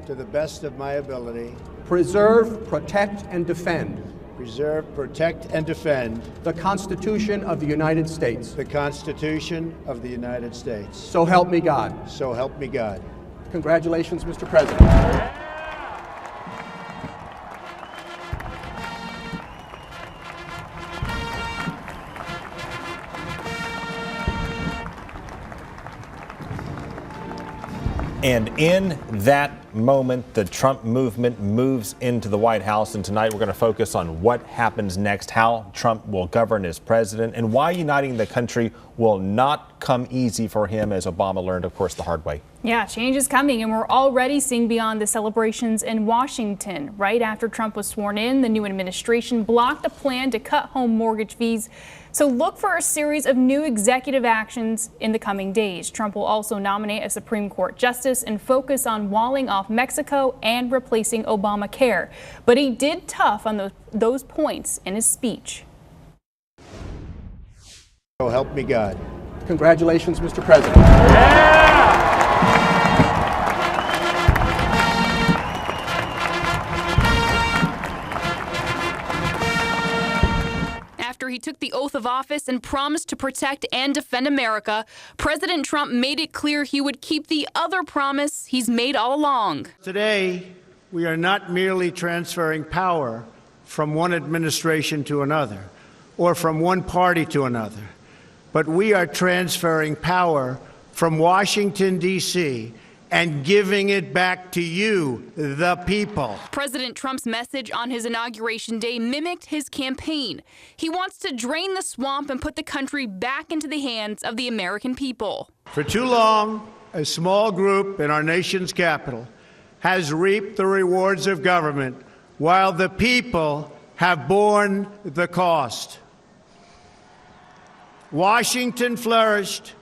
To the best of my ability. Preserve, protect, and defend. Preserve, protect, and defend. The Constitution of the United States. The Constitution of the United States. So help me God. So help me God. Congratulations, Mr. President. And in that moment, the Trump movement moves into the White House. And tonight we're going to focus on what happens next, how Trump will govern as president, and why uniting the country will not come easy for him, as Obama learned, of course, the hard way. Yeah, change is coming, and we're already seeing beyond the celebrations in Washington. Right after Trump was sworn in, the new administration blocked a plan to cut home mortgage fees. So look for a series of new executive actions in the coming days. Trump will also nominate a Supreme Court justice and focus on walling off Mexico and replacing Obamacare. But he did tough on those points in his speech. So help me God. Congratulations, Mr. President. Yeah! After he took the oath of office and promised to protect and defend America, President Trump made it clear he would keep the other promise he's made all along. Today, we are not merely transferring power from one administration to another or from one party to another, but we are transferring power from Washington, D.C., and giving it back to you, the people. President Trump's message on his inauguration day mimicked his campaign. He wants to drain the swamp and put the country back into the hands of the American people. For too long, a small group in our nation's capital has reaped the rewards of government while the people have borne the cost. Washington flourished,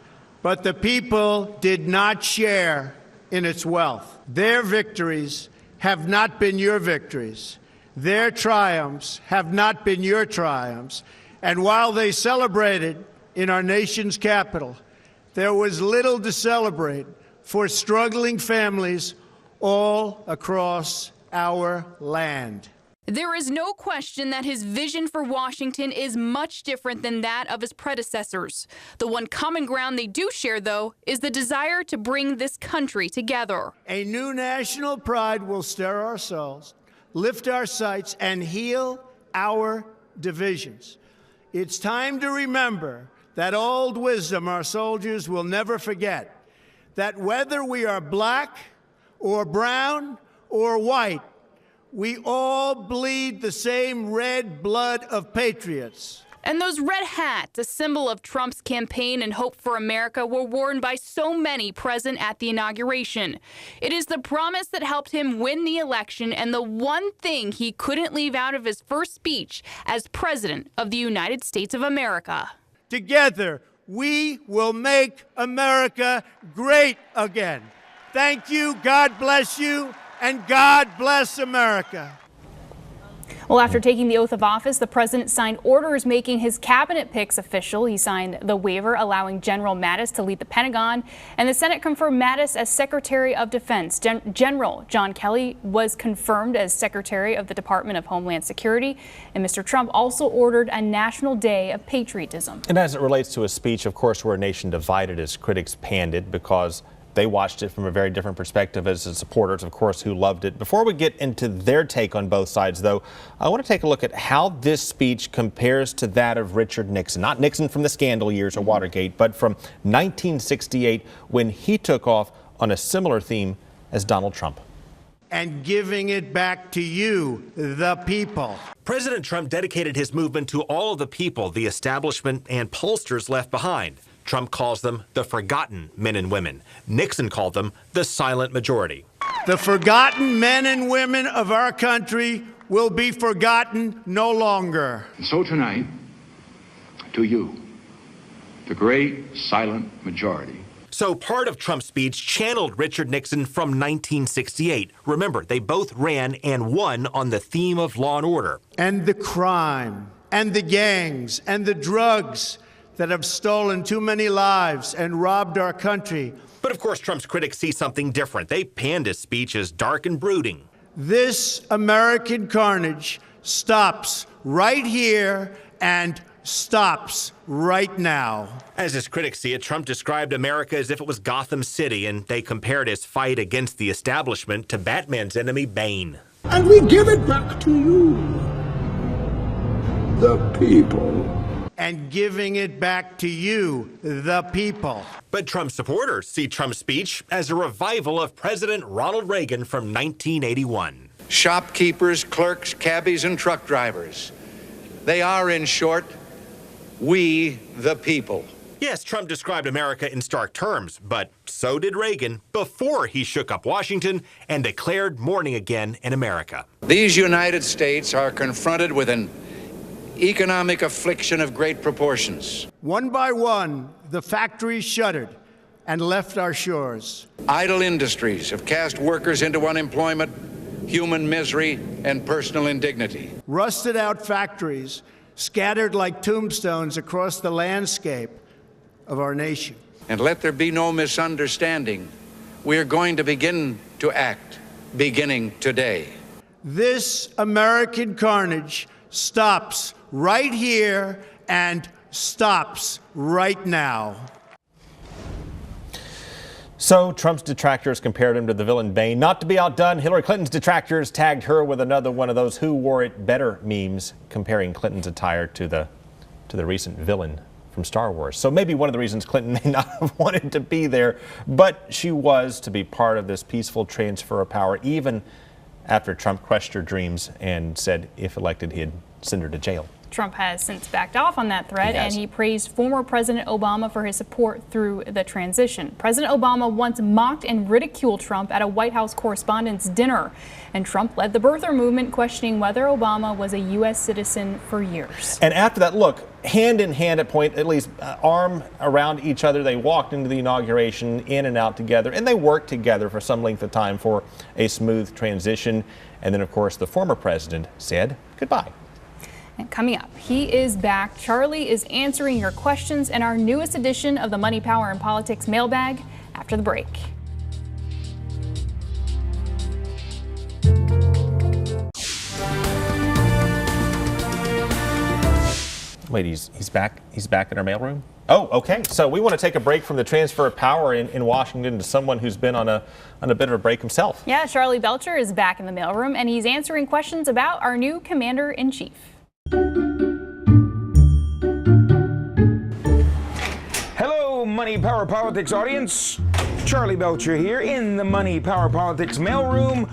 but the people did not share in its wealth. Their victories have not been your victories. Their triumphs have not been your triumphs. And while they celebrated in our nation's capital, there was little to celebrate for struggling families all across our land. There is no question that his vision for Washington is much different than that of his predecessors. The one common ground they do share, though, is the desire to bring this country together. A new national pride will stir our souls, lift our sights, and heal our divisions. It's time to remember that old wisdom our soldiers will never forget, that whether we are black or brown or white, we all bleed the same red blood of patriots. And those red hats, a symbol of Trump's campaign and hope for America, were worn by so many present at the inauguration. It is the promise that helped him win the election and the one thing he couldn't leave out of his first speech as President of the United States of America. Together, we will make America great again. Thank you, God bless you, and God bless America. Well, after taking the oath of office, the president signed orders making his cabinet picks official. He signed the waiver allowing General Mattis to lead the Pentagon, and the Senate confirmed Mattis as Secretary of Defense. General John Kelly was confirmed as Secretary of the Department of Homeland Security, and Mr. Trump also ordered a National Day of Patriotism. And as it relates to his speech, of course, we're a nation divided, as critics panned it, because they watched it from a very different perspective as the supporters, of course, who loved it. Before we get into their take on both sides, though, I want to take a look at how this speech compares to that of Richard Nixon. Not Nixon from the scandal years or Watergate, but from 1968 when he took off on a similar theme as Donald Trump. And giving it back to you, the people. President Trump dedicated his movement to all of the people the establishment and pollsters left behind. Trump calls them the forgotten men and women. Nixon called them the silent majority. The forgotten men and women of our country will be forgotten no longer. And so tonight, to you, the great silent majority. So part of Trump's speech channeled Richard Nixon from 1968. Remember, they both ran and won on the theme of law and order. And the crime, and the gangs, and the drugs that have stolen too many lives and robbed our country. But of course, Trump's critics see something different. They panned his speech as dark and brooding. This American carnage stops right here and stops right now. As his critics see it, Trump described America as if it was Gotham City, and they compared his fight against the establishment to Batman's enemy, Bane. And we give it back to you, the people. And giving it back to you, the people. But Trump supporters see Trump's speech as a revival of President Ronald Reagan from 1981. Shopkeepers, clerks, cabbies, and truck drivers. They are, in short, we the people. Yes, Trump described America in stark terms, but so did Reagan before he shook up Washington and declared mourning again in America. These United States are confronted with an economic affliction of great proportions. One by one, the factories shuttered and left our shores. Idle industries have cast workers into unemployment, human misery, and personal indignity. Rusted out factories scattered like tombstones across the landscape of our nation. And let there be no misunderstanding. We are going to begin to act, beginning today. This American carnage stops right here and stops right now. So Trump's detractors compared him to the villain Bane. Not to be outdone, Hillary Clinton's detractors tagged her with another one of those "who wore it better" memes, comparing Clinton's attire to the recent villain from Star Wars. So maybe one of the reasons Clinton may not have wanted to be there, but she was to be part of this peaceful transfer of power, even after Trump crushed her dreams and said if elected he'd send her to jail. Trump has since backed off on that threat, and he praised former President Obama for his support through the transition. President Obama once mocked and ridiculed Trump at a White House Correspondents' Dinner, and Trump led the birther movement, questioning whether Obama was a U.S. citizen for years. And after that, look, hand in hand at least arm around each other, they walked into the inauguration, in and out together, and they worked together for some length of time for a smooth transition. And then, of course, the former president said goodbye. And coming up, he is back. Charlie is answering your questions in our newest edition of the Money, Power, and Politics mailbag after the break. Wait, he's back in our mailroom? Oh, okay. So we want to take a break from the transfer of power in Washington to someone who's been on a bit of a break himself. Yeah, Charlie Belcher is back in the mailroom, and he's answering questions about our new commander-in-chief. Hello, Money, Power, Politics audience. Charlie Belcher here in the Money, Power, Politics mailroom,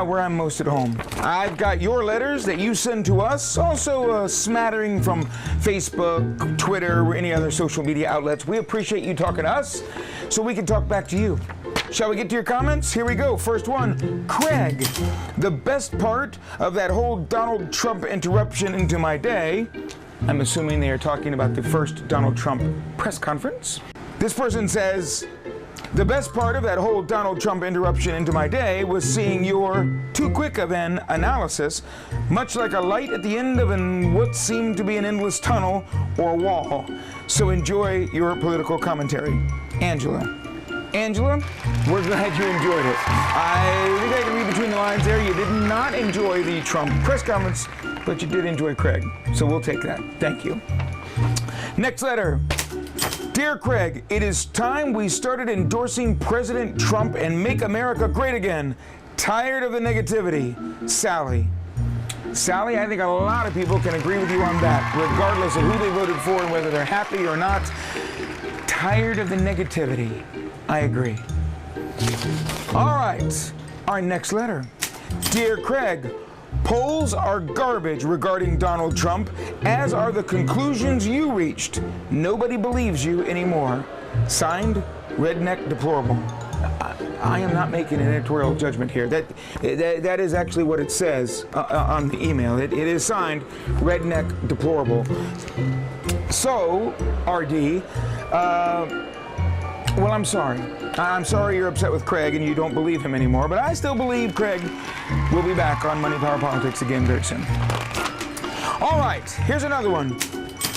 where I'm most at home. I've got your letters that you send to us, also a smattering from Facebook, Twitter, or any other social media outlets. We appreciate you talking to us so we can talk back to you. Shall we get to your comments? Here we go. First one, Craig. The best part of that whole Donald Trump interruption into my day, I'm assuming they are talking about the first Donald Trump press conference. This person says, the best part of that whole Donald Trump interruption into my day was seeing your too quick of an analysis, much like a light at the end of what seemed to be an endless tunnel or wall. So enjoy your political commentary. Angela. Angela, we're glad you enjoyed it. I think I can read between the lines there. You did not enjoy the Trump press conference, but you did enjoy Craig. So we'll take that. Thank you. Next letter. Dear Craig, it is time we started endorsing President Trump and make America great again. Tired of the negativity. Sally. Sally, I think a lot of people can agree with you on that, regardless of who they voted for and whether they're happy or not. Tired of the negativity. I agree. All right, our next letter. Dear Craig, polls are garbage regarding Donald Trump, as are the conclusions you reached. Nobody believes you anymore. Signed, Redneck Deplorable. I am not making an editorial judgment here. That is actually what it says on the email. It is signed, Redneck Deplorable. So, RD, well, I'm sorry. I'm sorry you're upset with Craig and you don't believe him anymore, but I still believe Craig will be back on Money, Power, Politics again very soon. All right, here's another one.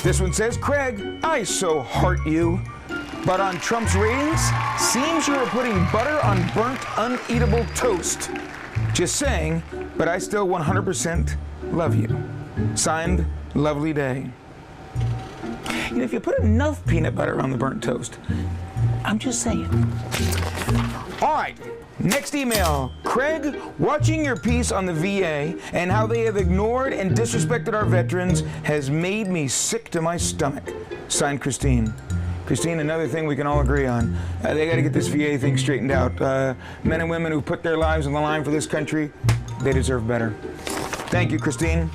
This one says, Craig, I so heart you. But on Trump's ratings, seems you are putting butter on burnt, uneatable toast. Just saying, but I still 100% love you. Signed, Lovely Day. You know, if you put enough peanut butter on the burnt toast, I'm just saying. All right, next email. Craig, watching your piece on the VA and how they have ignored and disrespected our veterans has made me sick to my stomach. Signed, Christine. Christine, another thing we can all agree on. They got to get this VA thing straightened out. Men and women who put their lives on the line for this country, they deserve better. Thank you, Christine.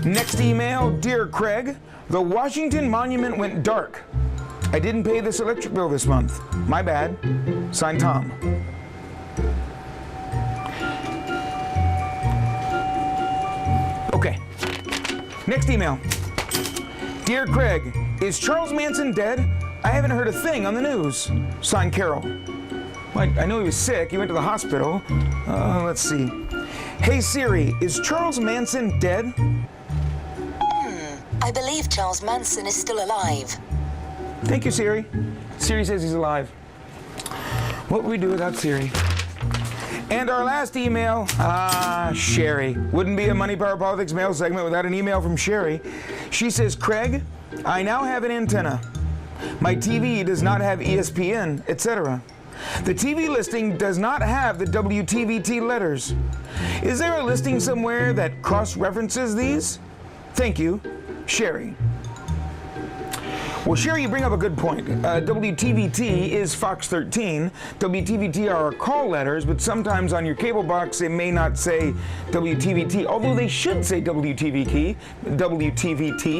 Next email. Dear Craig, the Washington Monument went dark. I didn't pay this electric bill this month. My bad. Signed, Tom. Okay. Next email. Dear Craig, is Charles Manson dead? I haven't heard a thing on the news. Signed, Carol. Well, I know he was sick. He went to the hospital. Let's see. Hey Siri, is Charles Manson dead? I believe Charles Manson is still alive. Thank you, Siri. Siri says he's alive. What would we do without Siri? And our last email, Sherry. Wouldn't be a Money, Power, Politics mail segment without an email from Sherry. She says, Craig, I now have an antenna. My TV does not have ESPN, etc. The TV listing does not have the WTVT letters. Is there a listing somewhere that cross-references these? Thank you, Sherry. Well, Sherry, you bring up a good point. WTVT is Fox 13. WTVT are our call letters, but sometimes on your cable box they may not say WTVT, although they should say WTVT,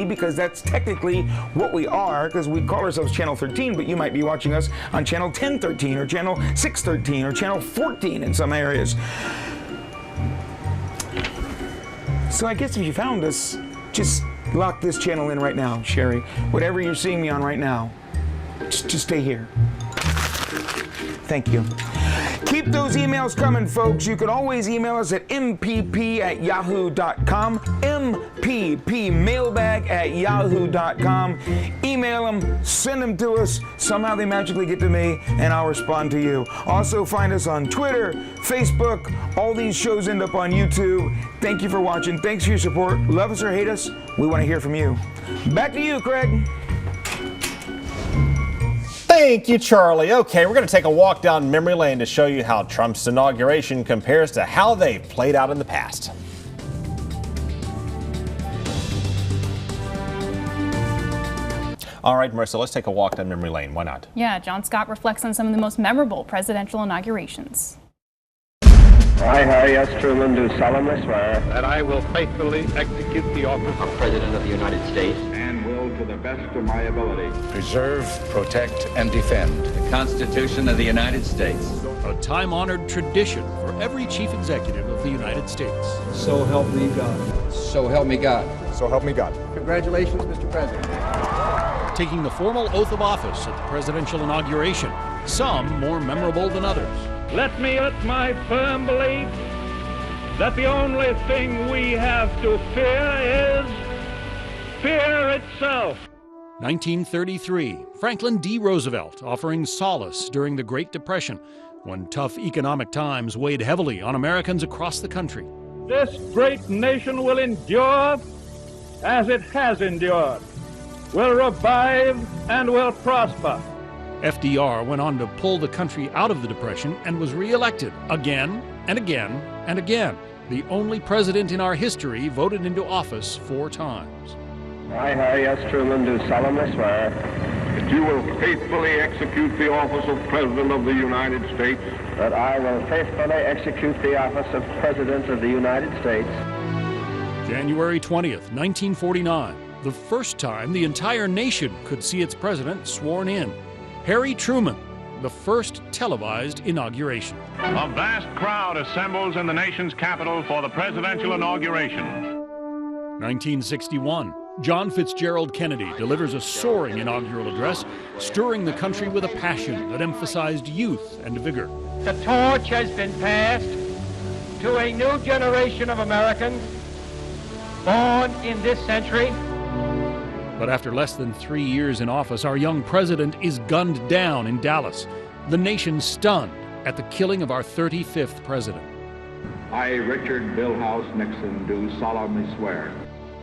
because that's technically what we are, because we call ourselves Channel 13, but you might be watching us on Channel 1013 or Channel 613 or Channel 14 in some areas. So I guess if you found us, just lock this channel in right now, Sherry. Whatever you're seeing me on right now, just stay here. Thank you. Keep those emails coming, folks. You can always email us at mpp@yahoo.com, mppmailbag@yahoo.com. Email them, send them to us. Somehow they magically get to me, and I'll respond to you. Also, find us on Twitter, Facebook. All these shows end up on YouTube. Thank you for watching. Thanks for your support. Love us or hate us, we want to hear from you. Back to you, Craig. Thank you, Charlie. Okay, we're going to take a walk down memory lane to show you how Trump's inauguration compares to how they played out in the past. All right, Marissa, let's take a walk down memory lane. Why not? Yeah, John Scott reflects on some of the most memorable presidential inaugurations. I, Harry S. Truman, do solemnly swear that I will faithfully execute the office of President of the United States and will, to the best of my ability, preserve, protect, and defend the Constitution of the United States. A time-honored tradition for every chief executive of the United States. So help me God. So help me God. So help me God. Congratulations, Mr. President. Taking the formal oath of office at the presidential inauguration, some more memorable than others. Let me put my firm belief that the only thing we have to fear is fear itself. 1933, Franklin D. Roosevelt offering solace during the Great Depression, when tough economic times weighed heavily on Americans across the country. This great nation will endure as it has endured. will revive and will prosper. FDR went on to pull the country out of the Depression and was reelected again and again and again. The only president in our history voted into office 4 times. I, Harry S. Truman, do solemnly swear that you will faithfully execute the office of President of the United States. That I will faithfully execute the office of President of the United States. January 20th, 1949, the first time the entire nation could see its president sworn in. Harry Truman, the first televised inauguration. A vast crowd assembles in the nation's capital for the presidential inauguration. 1961, John Fitzgerald Kennedy delivers a soaring inaugural address, stirring the country with a passion that emphasized youth and vigor. The torch has been passed to a new generation of Americans born in this century. But after less than 3 years in office, our young president is gunned down in Dallas. The nation stunned at the killing of our 35th president. I, Richard Billhouse Nixon, do solemnly swear.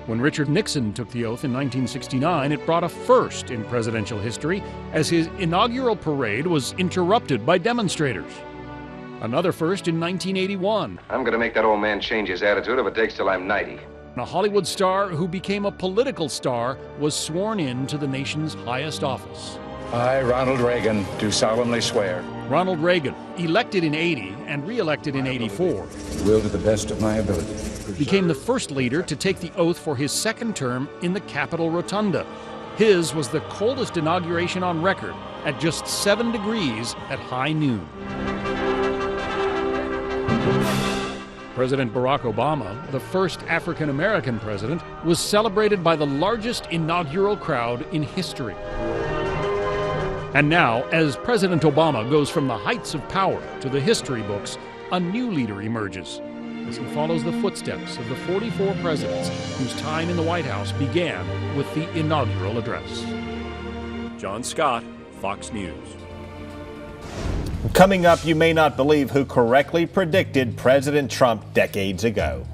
When Richard Nixon took the oath in 1969, it brought a first in presidential history as his inaugural parade was interrupted by demonstrators. Another first in 1981. I'm going to make that old man change his attitude if it takes till I'm 90. A Hollywood star who became a political star was sworn in to the nation's highest office. I, Ronald Reagan, do solemnly swear. Ronald Reagan, elected in 80 and re-elected in 84, will to the best of my ability became the first leader to take the oath for his second term in the Capitol Rotunda. His was the coldest inauguration on record at just 7 degrees at high noon. President Barack Obama, the first African-American president, was celebrated by the largest inaugural crowd in history. And now, as President Obama goes from the heights of power to the history books, a new leader emerges as he follows the footsteps of the 44 presidents whose time in the White House began with the inaugural address. John Scott, Fox News. Coming up, you may not believe who correctly predicted President Trump decades ago.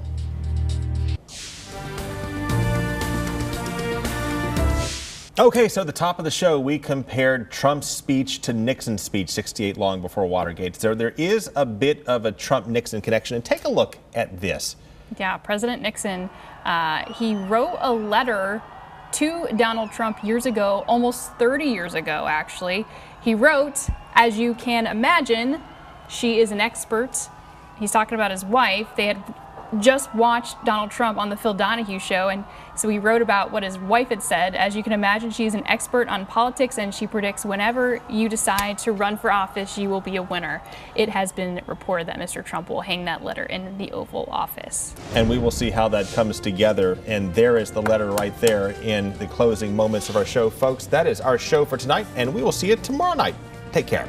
Okay, so at the top of the show, we compared Trump's speech to Nixon's speech 68 long before Watergate. So there is a bit of a Trump-Nixon connection. And take a look at this. Yeah, President Nixon, he wrote a letter to Donald Trump years ago, almost 30 years ago, actually. He wrote, as you can imagine, she is an expert. He's talking about his wife. They had just watched Donald Trump on the Phil Donahue show, and so he wrote about what his wife had said. As you can imagine, she's an expert on politics, and she predicts whenever you decide to run for office, you will be a winner. It has been reported that Mr. Trump will hang that letter in the Oval Office. And we will see how that comes together. And there is the letter right there in the closing moments of our show, folks. That is our show for tonight, and we will see you tomorrow night. Take care.